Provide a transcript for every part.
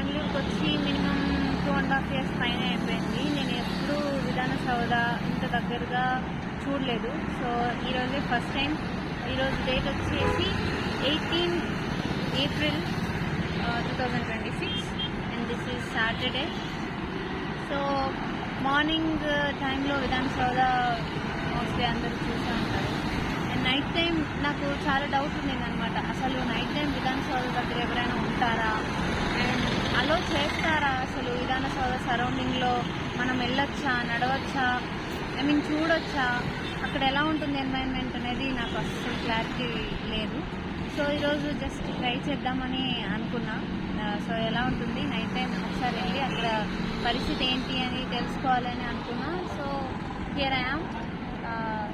బెంగళూరుకి వచ్చి minimum 2.5 years పైన అయిపోయింది. నేను ఎప్పుడూ విధాన సౌధ ఇంత దగ్గరగా చూడలేదు. సో ఈరోజే ఫస్ట్ టైం. ఈరోజు డేట్ వచ్చేసి 18 April 2026 and this is Saturday. So morning టైంలో విధాన సౌధ మోస్ట్లీ అందరూ చూస్తూ ఉంటారు. అండ్ నైట్ టైం నాకు చాలా డౌట్ ఉండేది అనమాట, అసలు నైట్ టైం విధాన సౌధ దగ్గర ఎవరైనా ఉంటారా అండ్ అలో చేస్తారా, అసలు విధాన సౌధ సరౌండింగ్లో మనం వెళ్ళొచ్చా, నడవచ్చా, చూడొచ్చా, అక్కడ ఎలా ఉంటుంది ఎన్వైరన్మెంట్ అనేది నాకు అసలు క్లారిటీ లేదు. సో ఈరోజు జస్ట్ ట్రై చేద్దామని అనుకున్నా. సో ఎలా ఉంటుంది నైట్ టైం ఒకసారి వెళ్ళి అక్కడ పరిస్థితి ఏంటి అని తెలుసుకోవాలని అనుకున్నా. So here I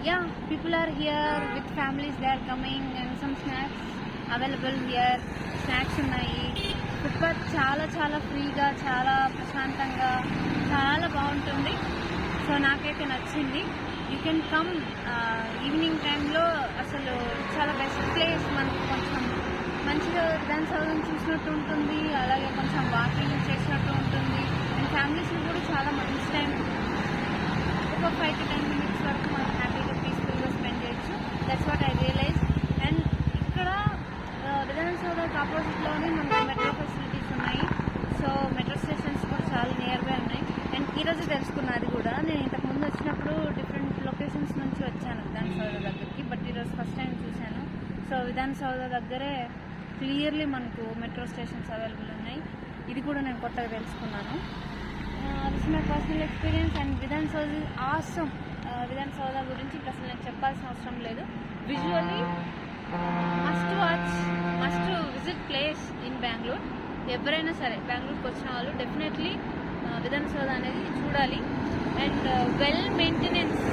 am. People are here with families, they are coming and some snacks available here. Snacks ఉన్నాయి. ఫుట్పాత్ చాలా చాలా ఫ్రీగా, చాలా ప్రశాంతంగా, చాలా బాగుంటుంది. సో నాకైతే నచ్చింది. యూ కెన్ కమ్ ఈవినింగ్ టైంలో. అసలు చాలా బెస్ట్ ప్లేస్. మనకు కొంచెం మంచిగా విధాన సౌధం చూసినట్టు ఉంటుంది, అలాగే కొంచెం వాకింగ్ చేసినట్టు ఉంటుంది. అండ్ ఫ్యామిలీస్ని కూడా చాలా మంచి టైం, ఒక 5 to 10 minutes వరకు మనం హ్యాపీగా పీస్ఫుల్గా స్పెండ్ చేయొచ్చు. That's what I realise. And ఇక్కడ విధాన సౌధకి ఆపోజిట్లోనే మనకు మెట్రో ఫెసిలిటీస్ ఉన్నాయి. సో మెట్రో స్టేషన్స్ కూడా చాలా నియర్ బై ఉన్నాయి. అండ్ ఈరోజు తెలుసుకున్నది కూడా, నేను ఇంతకుముందు వచ్చినప్పుడు డిఫరెంట్ లొకేషన్స్ నుంచి వచ్చాను విధాన సౌధ దగ్గరికి, బట్ ఈరోజు ఫస్ట్ టైం చూశాను. సో విధాన సౌధ దగ్గరే క్లియర్లీ మనకు మెట్రో స్టేషన్స్ అవైలబుల్ ఉన్నాయి. ఇది కూడా నేను కొత్తగా తెలుసుకున్నాను. This my personal experience. And విధాన సౌధ ఆసమ్. విధాన సౌధ గురించి ఇంకా అసలు నేను చెప్పాల్సిన అవసరం లేదు. Visually must watch, must visit place in Bengaluru. ఎవరైనా సరే బెంగళూరుకి వచ్చిన వాళ్ళు డెఫినెట్లీ విధాన సౌధ అనేది చూడాలి. And well maintenance